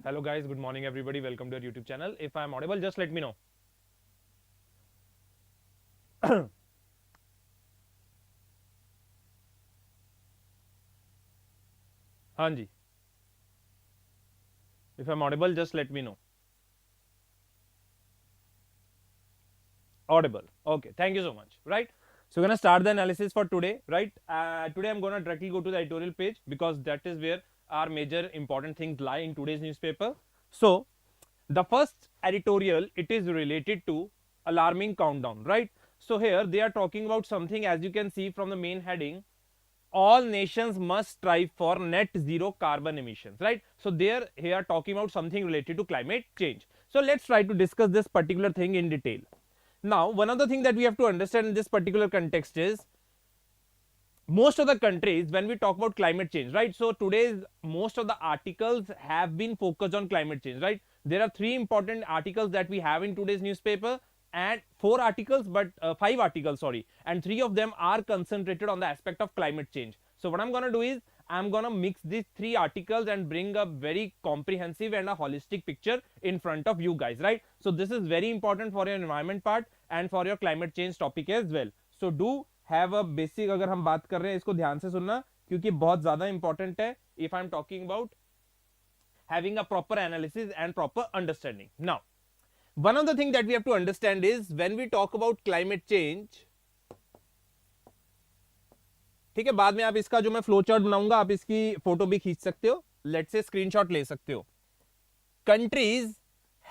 Hello guys, good morning everybody. Welcome to our YouTube channel. If I am audible, just let me know. हाँ जी. If I'm audible, just let me know. Audible. Okay, thank you so much. Right. So we're gonna start the analysis for today. Right. Today I'm gonna directly go to the editorial page because that is where our major important things lie in today's newspaper. So the first editorial, it is related to alarming countdown. Right. So here they are talking about something, as you can see from the main heading, all nations must strive for net zero carbon emissions, right? So they're here talking about something related to climate change. So let's try to discuss this particular thing in detail. Now, one of the things that we have to understand in this particular context is most of the countries, when we talk about climate change, right? So today's most of the articles have been focused on climate change, right? There are 3 important articles that we have in today's newspaper, and 4 articles, but 5 articles, sorry, and 3 of them are concentrated on the aspect of climate change. So what I'm going to do is I'm going to mix these 3 articles and bring a very comprehensive and a holistic picture in front of you guys, right? So this is very important for your environment part and for your climate change topic as well. So do have a basic, अगर हम बात कर रहे हैं इसको ध्यान से सुनना क्योंकि बहुत ज्यादा इंपॉर्टेंट है if I'm talking about having a proper analysis and proper understanding. Now, one of the things that we have to understand is when we talk about climate change, ठीक है, बाद में आप इसका जो मैं फ्लो चार्ट बनाऊंगा आप इसकी फोटो भी खींच सकते हो, लेट से स्क्रीनशॉट ले सकते हो. Countries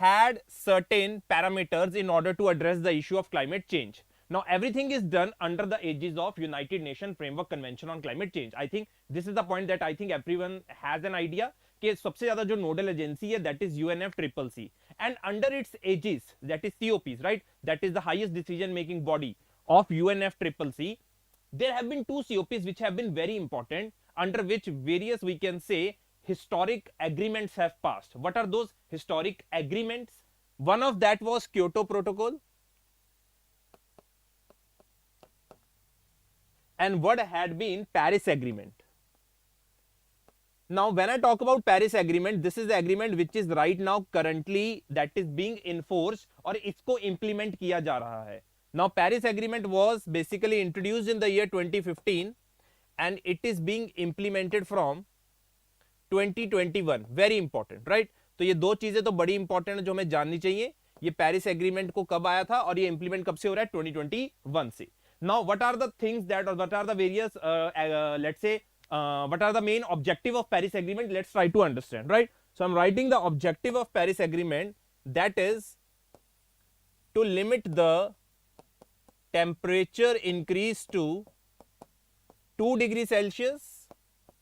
had certain parameters in order to address the issue of climate change. Now everything is done under the aegis of United Nations Framework Convention on Climate Change. I think this is the point that I think everyone has an idea कि सबसे ज्यादा जो nodal agency है that is UNFCCC, and under its aegis, that is COPs, right, that is the highest decision making body of UNFCCC. There have been 2 COPs which have been very important, under which various, we can say, historic agreements have passed. What are those historic agreements? One of that was Kyoto Protocol, and what had been Paris Agreement. Now when I talk about Paris Agreement, this is the agreement which is right now currently that is being enforced और इसको implement किया जा रहा है. Now Paris Agreement was basically introduced in the year 2015 and it is being implemented from 2021. Very important, right? तो ये 2 चीजें तो बड़ी इंपॉर्टेंट है जो हमें जाननी चाहिए. ये पेरिस एग्रीमेंट को कब आया था और ये इंप्लीमेंट कब से हो रहा है? 2021 से. Now what are the things that, or what are the various let's say what are the main objective of Paris Agreement? Let's try to understand, right? So I'm writing the objective of Paris Agreement, that is to limit the temperature increase to 2 degrees Celsius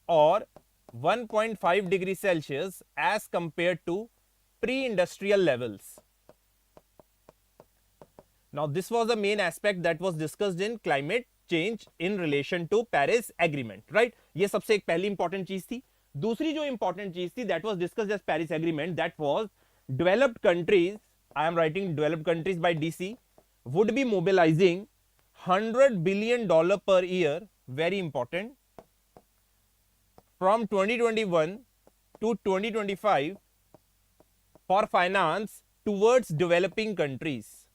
or 1.5 degrees Celsius as compared to pre-industrial levels. Now this was the main aspect that was discussed in climate change in relation to Paris Agreement, right? ये सबसे एक पहली important चीज थी. दूसरी जो important चीज थी that was discussed as Paris Agreement, that was developed countries, I am writing developed countries by DC, would be mobilizing $100 billion per year, very important, from 2021 to 2025 for finance towards developing countries,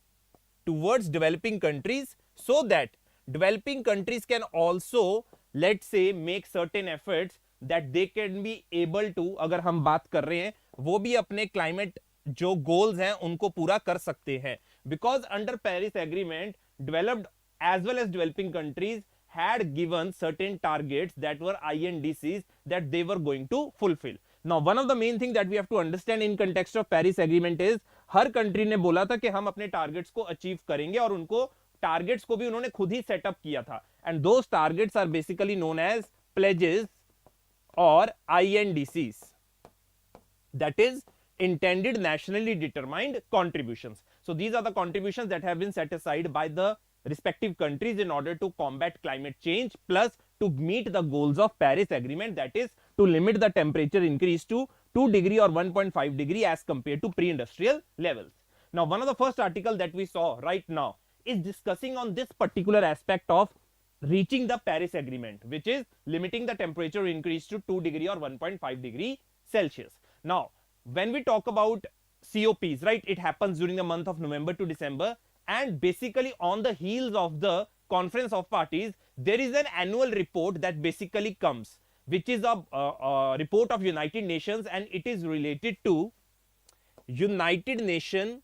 so that developing countries can also, let's say, make certain efforts that they can be able to, अगर हम बात कर रहे हैं, वो भी अपने climate जो goals हैं उनको पूरा कर सकते हैं. Because under Paris Agreement, developed as well as developing countries had given certain targets that were INDCs that they were going to fulfill. Now one of the main thing that we have to understand in context of Paris Agreement is her country ने बोला था कि हम अपने targets को achieve करेंगे और उनको टारगेट्स को भी उन्होंने खुद ही सेटअप किया था. And those targets are basically known as pledges और INDCs, that is intended nationally determined contributions. So these are the contributions that have been set aside by the respective countries in order to combat climate change plus to meet the goals of Paris Agreement, that is to limit the temperature increase to 2 degree or 1.5 degree as compared to pre-industrial levels. Now one of the first article that we saw right now is discussing on this particular aspect of reaching the Paris Agreement, which is limiting the temperature increase to 2 degree or 1.5 degree Celsius. Now when we talk about COPs, right, it happens during the month of November to December, and basically on the heels of the conference of parties, there is an annual report that basically comes, which is a report of United Nations, and it is related to United Nation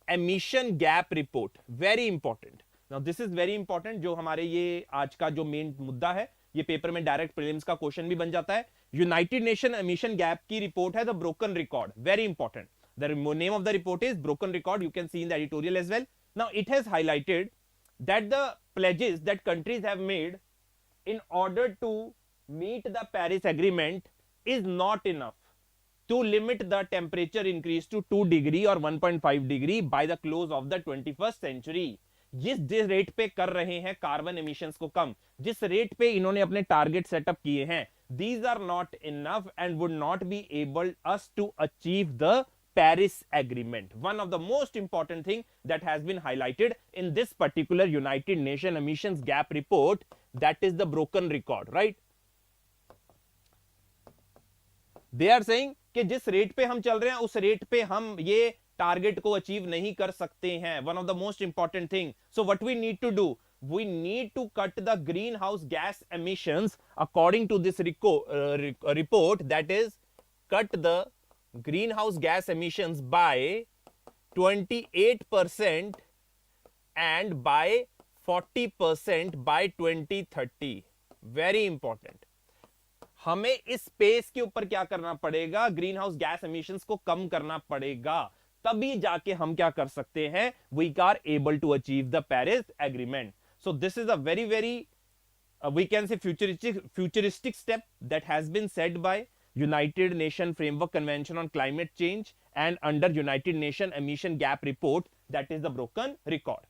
emission gap report. Very important. Now this is very important. जो हमारे ये आज का जो main मुद्दा है, ये paper में डायरेक्ट प्रीलिम्स का क्वेश्चन भी बन जाता है. यूनाइटेड नेशन एमिशन गैप की रिपोर्ट है the broken record. Very important. The name of the report is broken record. You can see in the editorial as well. Now it has highlighted that the pledges that countries have made in order to meet the Paris Agreement is not enough to limit the temperature increase to 2 degree or 1.5 degree by the close of the 21st century. जिस rate पे कर रहे हैं carbon emissions को कम, जिस rate पे इन्होंने अपने टारगेट सेटअप किए हैं, these are not enough and would not be able us to achieve the Paris Agreement. One of the most important thing that has been highlighted in this particular United Nations emissions gap report, that is the broken record, right? They are saying कि जिस rate पे हम चल रहे हैं उस rate पे हम ये टारगेट को अचीव नहीं कर सकते हैं. One of the most important thing. So what we need to do? We need to cut the greenhouse gas emissions according to this report, that is cut the greenhouse gas emissions by 28% and by 40% by 2030. Very important. हमें इस space के ऊपर क्या करना पड़ेगा, green house gas emissions को कम करना पड़ेगा, तभी जाके हम क्या कर सकते हैं, we are able to achieve the Paris agreement. So this is a very very we can say futuristic step that has been set by United Nation Framework Convention on Climate Change and under United Nation Emission Gap Report, that is the broken record.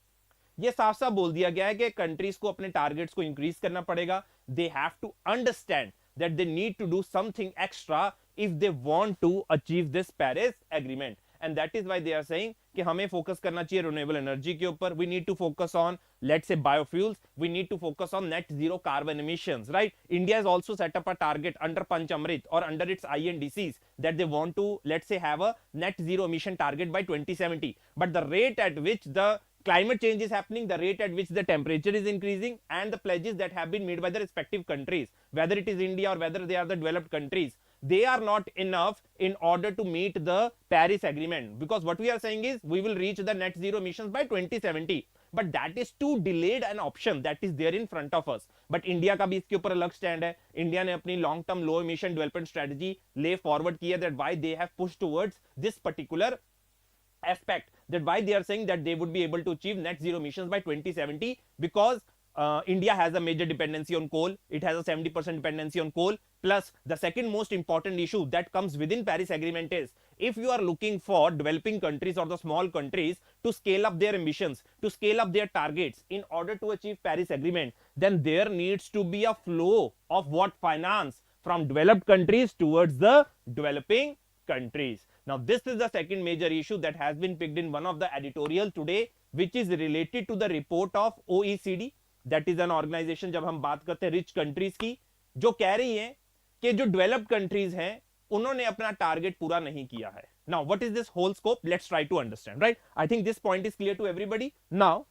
ये साफ साफ बोल दिया गया है कि countries को अपने टारगेट्स को इंक्रीज करना पड़ेगा. They have to understand that they need to do something extra if they want to achieve this Paris Agreement, and that is why they are saying कि हमें फोकस करना चाहिए रिन्यूएबल एनर्जी के ऊपर. We need to focus on, let's say, biofuels. We need to focus on net zero carbon emissions, right? India has also set up a target under Panchamrit or under its INDCs that they want to, let's say, have a net zero emission target by 2070. But the rate at which the climate change is happening, the rate at which the temperature is increasing, and the pledges that have been made by the respective countries, whether it is India or whether they are the developed countries, they are not enough in order to meet the Paris Agreement. Because what we are saying is we will reach the net zero emissions by 2070, but that is too delayed an option that is there in front of us. But India का भी इसके ऊपर अलग stand है. India ने अपनी long term लो emission development strategy ले forward की है, that why they have pushed towards this particular aspect, that why they are saying that they would be able to achieve net zero emissions by 2070, because India has a major dependency on coal. It has a 70% dependency on coal. Plus, the second most important issue that comes within Paris Agreement is, if you are looking for developing countries or the small countries to scale up their emissions, to scale up their targets in order to achieve Paris Agreement, then there needs to be a flow of what finance from developed countries towards the developing countries. Now, this is the second major issue that has been picked in one of the editorial today, which is related to the report of OECD. That is an organization, जब हम बात करते हैं rich countries की, जो कह रही है कि जो डेवलप्ड कंट्रीज हैं उन्होंने अपना टारगेट पूरा नहीं किया है. Now, what is this whole scope? Let's try to understand, right? I think this point is clear to everybody. Now,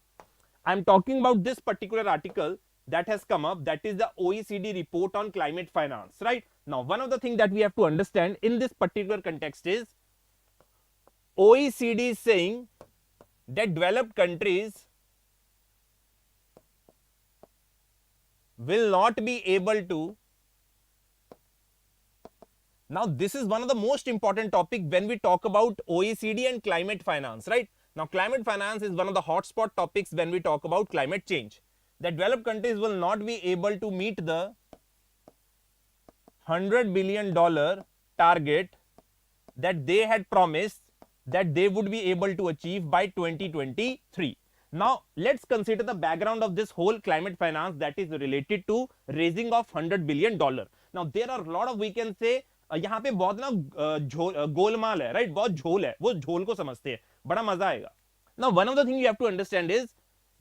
I'm talking about this particular article that has come up, that is the OECD report on climate finance, right? Now, one of the things that we have to understand in this particular context is OECD is saying that developed countries will not be able to. Now, this is one of the most important topic when we talk about OECD and climate finance, right? Now, climate finance is one of the hotspot topics when we talk about climate change. That developed countries will not be able to meet the $100 billion target that they had promised that they would be able to achieve by 2023. Now, let's consider the background of this whole climate finance that is related to raising of $100 billion. Now, there are a lot of, we can say, यहाँ पे बहुत ना गोलमाल है, right? बहुत झोल है, वो झोल को समझते हैं, बड़ा मजा आएगा. Now, one of the things you have to understand is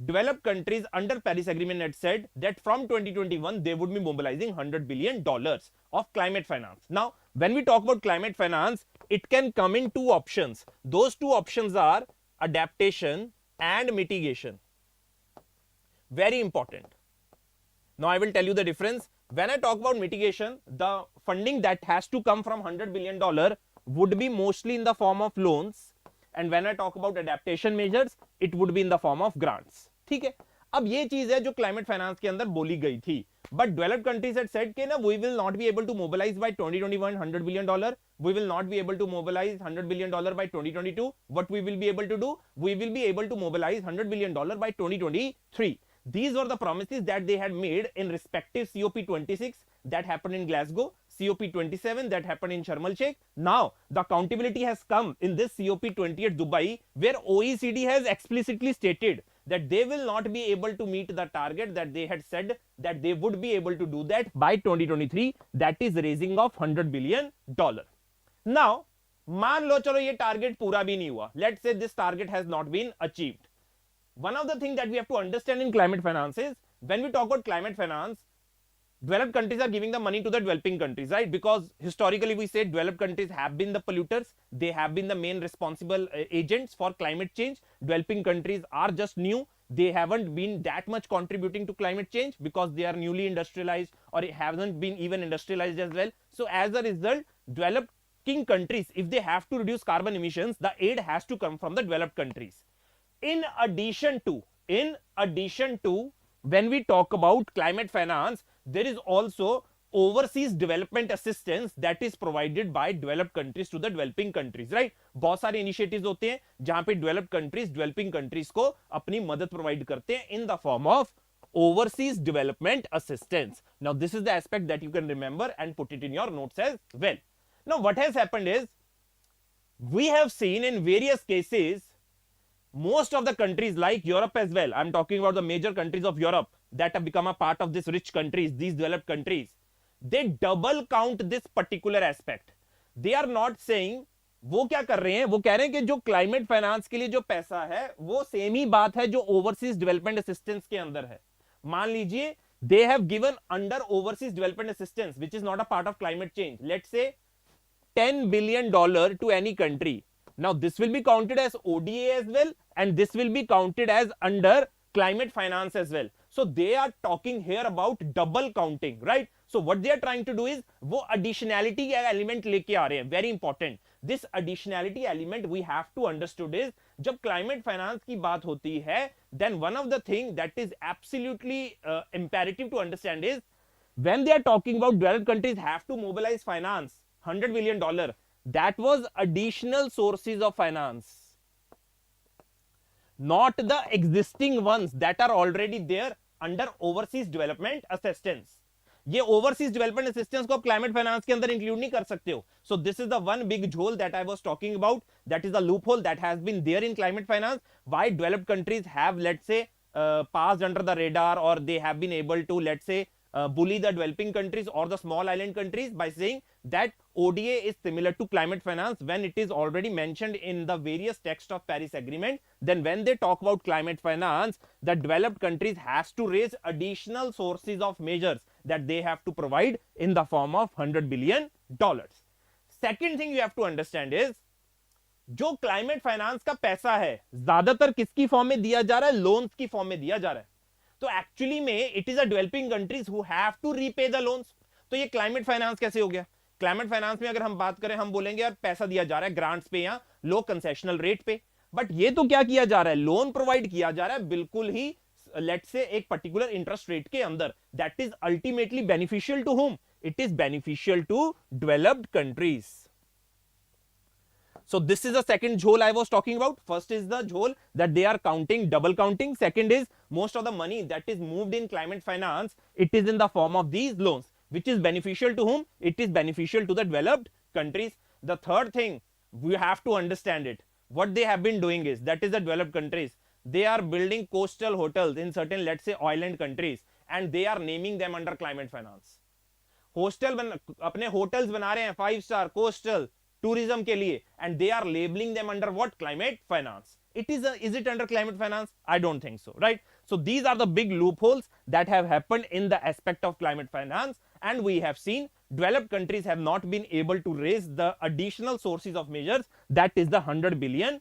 developed countries under Paris Agreement had said that from 2021 they would be mobilizing $100 billion of climate finance. Now, When we talk about climate finance, it can come in two options. Those two options are adaptation and mitigation. Very important. Now I will tell you the difference. When I talk about mitigation, the funding that has to come from $100 billion would be mostly in the form of loans, and when I talk about adaptation measures, it would be in the form of grants. ठीक है. अब ये चीज है जो climate finance के अंदर बोली गई थी, but developed countries had said कि ना we will not be able to mobilize by 2021 $100 billion, we will not be able to mobilize $100 billion by 2022. What we will be able to do, we will be able to mobilize $100 billion by 2023. These were the promises that they had made in respective COP26 that happened in Glasgow, COP27 that happened in Sharm el Sheikh. Now the accountability has come in this COP20 at Dubai, where OECD has explicitly stated that they will not be able to meet the target that they had said that they would be able to do that by 2023, that is raising of $100 billion. Now मान लो चलो ये target पूरा भी नहीं हुआ, let's say this target has not been achieved. One of the things that we have to understand in climate finance is, when we talk about climate finance, developed countries are giving the money to the developing countries, right? Because historically we say developed countries have been the polluters, they have been the main responsible agents for climate change. Developing countries are just new, they haven't been that much contributing to climate change because they are newly industrialized, or it hasn't been even industrialized as well. So as a result, developing countries, if they have to reduce carbon emissions, the aid has to come from the developed countries. In addition to, when we talk about climate finance, there is also overseas development assistance that is provided by developed countries to the developing countries, right? बहुत सारे initiatives होते हैं जहां पे developed countries developing countries को अपनी मदद provide करते हैं in the form of overseas development assistance. Now this is the aspect that you can remember and put it in your notes as well. Now what has happened is, we have seen in various cases, most of the countries like Europe as well, I'm talking about the major countries of Europe that have become a part of these rich countries, these developed countries, they double count this particular aspect. They are not saying, वो क्या कर रहे हैं, वो कह रहे हैं कि जो क्लाइमेट फाइनेंस के लिए जो पैसा है वो सेम ही बात है जो ओवरसीज डेवलपमेंट असिस्टेंस के अंदर है. मान लीजिए they have given under overseas development assistance, which is not a part of climate change, let's say $10 billion to any country. Now this will be counted as ODA as well, and this will be counted as under climate finance as well. So they are talking here about double counting, right? So what they are trying to do is, वो additionality element लेके आ रहे हैं. Very important. This additionality element we have to understood is, जब climate finance की बात होती है, then one of the thing that is absolutely imperative to understand is, when they are talking about developed countries have to mobilize finance, $100 billion, that was additional sources of finance, not the existing ones that are already there under overseas development assistance. ये overseas development assistance को आप climate finance के अंदर include नहीं कर सकते हो. So this is the one big hole that I was talking about. That is the loophole that has been there in climate finance. Why developed countries have, let's say, passed under the radar, or they have been able to, let's say, bully the developing countries or the small island countries by saying that ODA is similar to climate finance, when it is already mentioned in the various texts of Paris Agreement. Then when they talk about climate finance, the developed countries has to raise additional sources of measures that they have to provide in the form of $100 billion. Second thing you have to understand is, जो climate finance का पैसा है ज्यादातर किसकी form में दिया जा रहा है, लोन्स की फॉर्म में दिया जा रहा है. तो एक्चुअली में it is a developing countries who have to repay the loans. तो ये क्लाइमेट फाइनेंस कैसे हो गया? क्लाइमेट फाइनेंस में अगर हम बात करें, हम बोलेंगे यार पैसा दिया जा रहा है ग्रांट्स पे या लो कंसेशनल रेट पे, बट ये तो क्या किया जा रहा है, लोन प्रोवाइड किया जा रहा है बिल्कुल ही लेट्स से एक पर्टिकुलर इंटरेस्ट रेट के अंदर. That is ultimately beneficial to whom? It is beneficial to developed countries. So this is the second jhole I was talking about. First is the jhole that they are counting, double counting. Second is most of the money that is moved in climate finance, it is in the form of these loans, which is beneficial to whom? It is beneficial to the developed countries. The third thing, we have to understand it. What they have been doing is, that is the developed countries, they are building coastal hotels in certain, let's say, island countries, and they are naming them under climate finance. Hostel अपने hotels बना रहे हैं 5-star coastal tourism के लिए, and they are labeling them under what? Climate finance. Is it under climate finance? I don't think so, right? So these are the big loopholes that have happened in the aspect of climate finance, and we have seen developed countries have not been able to raise the additional sources of measures, that is the $100 billion.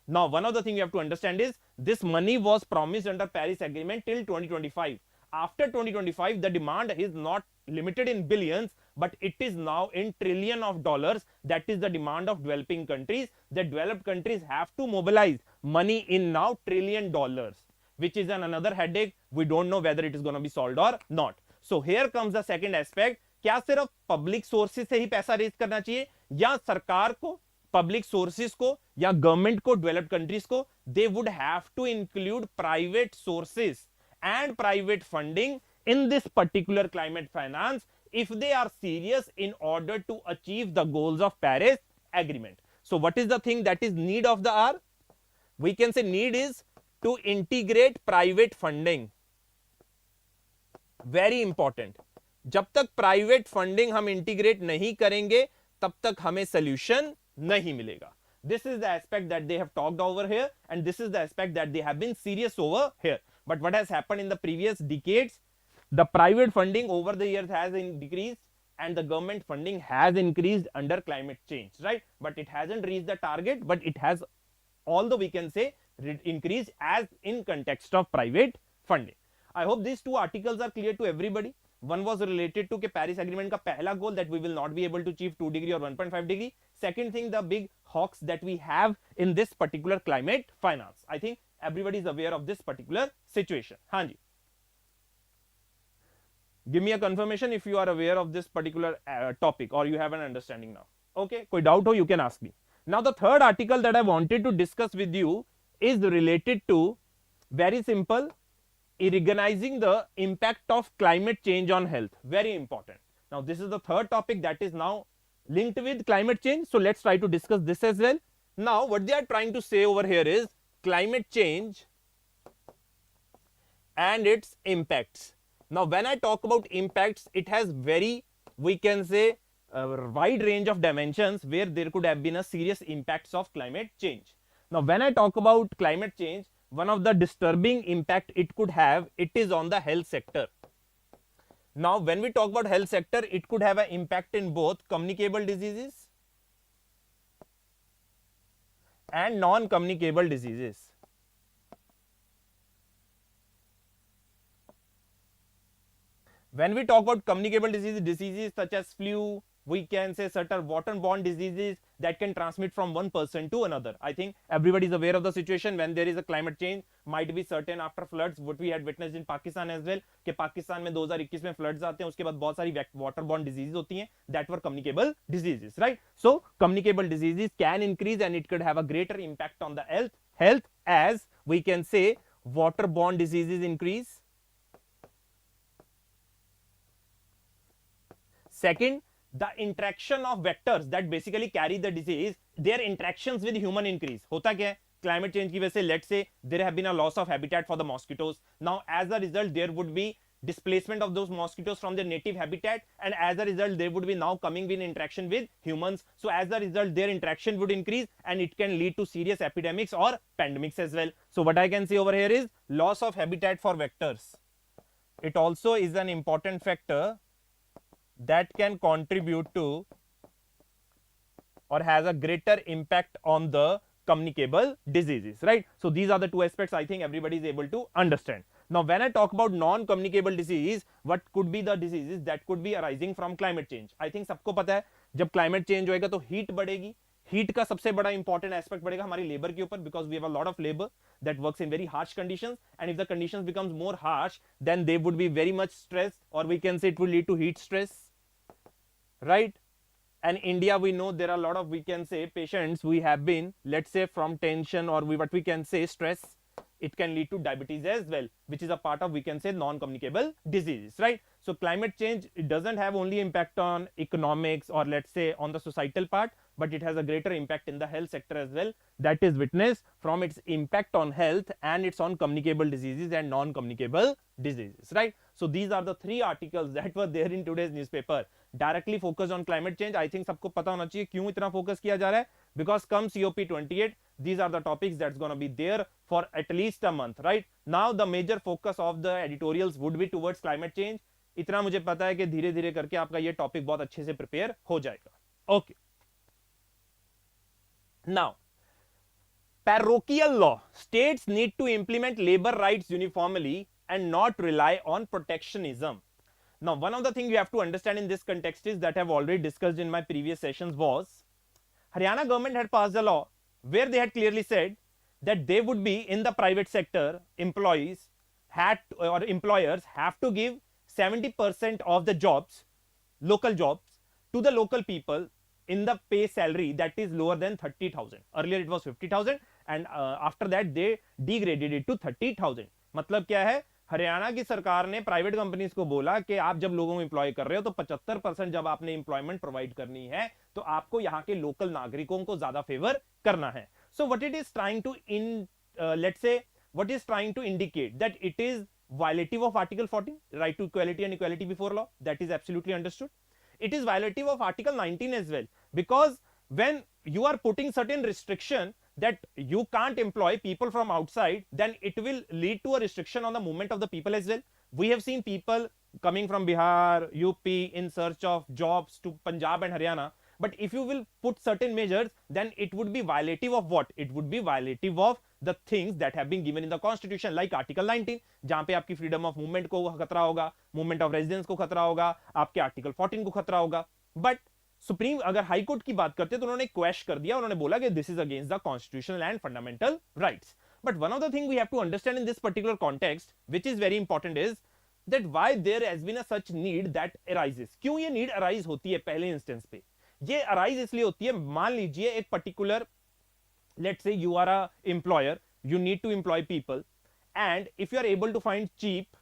Now, one of the things you have to understand is this money was promised under Paris Agreement till 2025. After 2025, the demand is not limited in billions, but it is now in trillion of dollars. That is the demand of developing countries. The developed countries have to mobilize money in now $1 trillion, which is another headache. We don't know whether it is going to be solved or not. So here comes the second aspect. क्या सिर्फ public sources से ही पैसा raise करना चाहिए, या सरकार को, public sources को, या गवर्नमेंट को, डेवलप्ड कंट्रीज को, they would have to include private sources and private funding in this particular climate finance if they are serious in order to achieve the goals of Paris Agreement. So what is the thing that is need of the hour? We can say need is to integrate private funding. Very important. जब तक private funding हम integrate नहीं करेंगे तब तक हमें solution नहीं मिलेगा. This is the aspect that they have talked over here, and this is the aspect that they have been serious over here. But what has happened in the previous decades, the private funding over the years has decreased and the government funding has increased under climate change, right? But it hasn't reached the target, but it has, although we can say, increased as in context of private funding. I hope these two articles are clear to everybody. One was related to के Paris Agreement का पहला goal that we will not be able to achieve 2 degree or 1.5 degree. Second thing, the big hawks that we have in this particular climate finance. I think everybody is aware of this particular situation. हाँ जी. Give me a confirmation if you are aware of this particular topic or you have an understanding now. Okay, कोई doubt हो you can ask me. Now the third article that I wanted to discuss with you is related to, very simple, recognizing the impact of climate change on health. Very important. Now this is the third topic that is now linked with climate change. So let's try to discuss this as well. Now what they are trying to say over here is climate change and its impacts. Now when I talk about impacts, it has very, we can say, a wide range of dimensions where there could have been a serious impacts of climate change. Now when I talk about climate change, one of the disturbing impact it could have, it is on the health sector. Now when we talk about health sector, it could have an impact in both communicable diseases and non-communicable diseases. When we talk about communicable diseases such as flu, we can say certain waterborne diseases that can transmit from one person to another. I think everybody is aware of the situation when there is a climate change, might be certain after floods, what we had witnessed in Pakistan as well, कि पाकिस्तान में 2021 में floods आते हैं, उसके बाद बहुत सारी waterborne diseases होती हैं, that were communicable diseases, right? So communicable diseases can increase and it could have a greater impact on the health as we can say waterborne diseases increase. Second, the interaction of vectors that basically carry the disease, their interactions with human increase. होता क्या है? Climate change की वजह से, let's say there have been a loss of habitat for the mosquitoes. Now as a result there would be displacement of those mosquitoes from their native habitat, and as a result they would be now coming in interaction with humans. So as a result their interaction would increase and it can lead to serious epidemics or pandemics as well. So what I can say over here is loss of habitat for vectors. It also is an important factor that can contribute to or has a greater impact on the communicable diseases, right? So these are the two aspects I think everybody is able to understand. Now when I talk about non-communicable disease, what could be the diseases that could be arising from climate change? I think सबको पता है जब climate change होएगा तो heat बढ़ेगी. Heat का सबसे बड़ा important aspect बढ़ेगा हमारी labor के ऊपर, because we have a lot of labor that works in very harsh conditions, and if the conditions becomes more harsh, then they would be very much stressed, or we can say it will lead to heat stress, right? And India, we know there are a lot of, we can say, patients we have been, let's say from tension or what we can say stress, it can lead to diabetes as well, which is a part of, we can say, non-communicable diseases, right? So climate change, it doesn't have only impact on economics or let's say on the societal part, but it has a greater impact in the health sector as well. That is witnessed from its impact on health and its on communicable diseases and non-communicable diseases, right? So these are the three articles that were there in today's newspaper, directly focused on climate change. I think सबको पता होना चाहिए क्यों इतना focus किया जा रहा है, because come COP28, these are the topics that's going to be there for at least a month, right? Now the major focus of the editorials would be towards climate change. इतना मुझे पता है कि धीरे धीरे करके आपका ये टॉपिक बहुत अच्छे से प्रिपेयर हो जाएगा। Okay, now parochial law, states need to implement labor rights uniformly and not rely on protectionism. Now, one of the things you have to understand in this context is that I have already discussed in my previous sessions was Haryana government had passed a law where they had clearly said that they would be in the private sector, employees had or employers have to give 70% of the jobs, local jobs, to the local people in the pay salary that is lower than 30,000. Earlier it was 50,000 and after that they degraded it to 30,000. मतलब क्या है, हरियाणा की सरकार ने private companies को बोला कि आप जब लोगों को एम्प्लॉय कर रहे हो तो 75% जब आपने एम्प्लॉयमेंट प्रोवाइड करनी है तो आपको यहाँ के लोकल नागरिकों को ज्यादा फेवर करना है. So what it is trying to let's say what is trying to indicate that it is violative of article 14, right to equality and equality before law. That is absolutely understood. It is violative of article 19 as well, because when you are putting certain restriction that you can't employ people from outside, then it will lead to a restriction on the movement of the people as well. We have seen people coming from Bihar, UP in search of jobs to Punjab and Haryana. But if you will put certain measures, then it would be violative of what? It would be violative of the things that have been given in the constitution, like article 19, जहां पे आपकी freedom of movement को खतरा होगा, movement of residence को खतरा होगा, आपके article 14 को खतरा होगा. But सुप्रीम अगर हाई कोर्ट की बात करते तो उन्होंने क्वेश कर दिया, उन्होंने बोला कि this is against the constitutional and fundamental rights. But one of the thing we have to understand in this particular context which is very important is that why there has been a such need that arises. क्यों ये need arise होती है पहले instance पे? ये arise इसलिए होती है, मान लीजिए एक particular, let's say you are a employer, you need to employ people, and if you are able to find cheap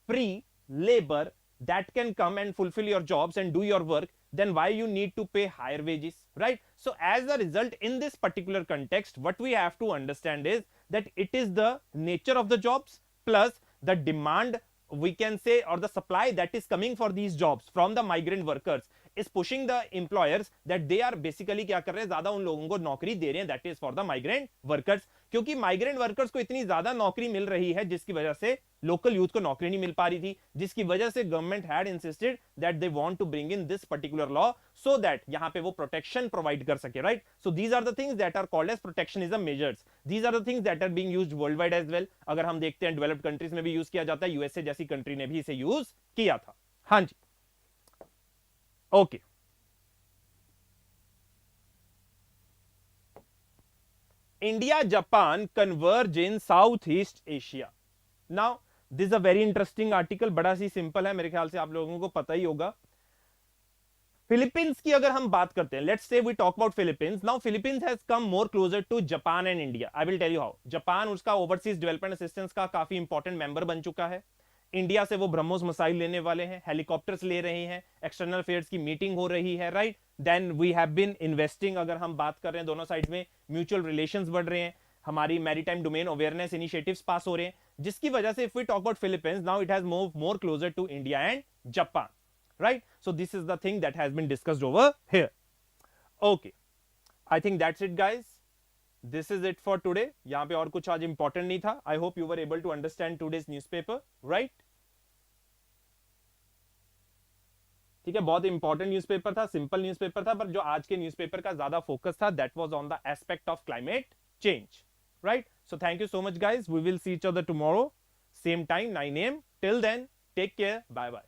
free labor that can come and fulfill your jobs and do your work, then why you need to pay higher wages, right? So as a result, in this particular context, what we have to understand is that it is the nature of the jobs plus the demand, we can say, or the supply that is coming for these jobs from the migrant workers is pushing the employers that they are basically क्या कर रहे हैं, ज्यादा उन लोगों को नौकरी दे रहे हैं, that is for the migrant workers. क्योंकि माइग्रेंट वर्कर्स को इतनी ज्यादा नौकरी मिल रही है जिसकी वजह से लोकल यूथ को नौकरी नहीं मिल पा रही थी, जिसकी वजह से government had insisted that they want to bring in this particular law so that यहां पे वो प्रोटेक्शन प्रोवाइड कर सके, right? So these are the things that are called as protectionism measures. These are the things that are being used world wide as well. अगर हम देखते हैं developed countries में भी यूज किया जाता है, यूएसए जैसी कंट्री ने भी इसे यूज किया था. हाँ जी, okay. India Japan converge in Southeast Asia. Now this is a very interesting article, बड़ा सी सिंपल है, मेरे ख्याल से आप लोगों को पता ही होगा. फिलीपींस की अगर हम बात करते हैं, let's say we talk about Philippines. Now Philippines has come more closer to Japan and India. I will tell you how. Japan उसका ओवरसीज डेवलपमेंट असिस्टेंस का काफी इंपॉर्टेंट मेंबर बन चुका है. इंडिया से वो ब्रह्मोस मिसाइल लेने वाले हैं, हेलीकॉप्टर्स ले रहे हैं, एक्सटर्नल अफेयर्स की मीटिंग हो रही है, right? Then we have been investing, अगर हम बात कर रहे हैं दोनों साइड में म्यूचुअल रिलेशंस बढ़ रहे हैं, हमारी maritime domain awareness initiatives pass हो रहे हैं, जिसकी वजह से if we talk about Philippines, now it has moved more closer to India and Japan, right? So this is the thing that has been discussed over here. Okay, I think that's it guys. This is it for today. यहां पे और कुछ आज important नहीं था. I hope you were able to understand today's newspaper, right? ठीक है, बहुत इंपॉर्टेंट न्यूज़पेपर था, सिंपल न्यूज़पेपर था, पर जो आज के न्यूज़पेपर का ज्यादा फोकस था that was on the aspect of climate change, right? So thank you so much guys. We will see each other tomorrow, same time 9 AM. Till then, take care, bye bye.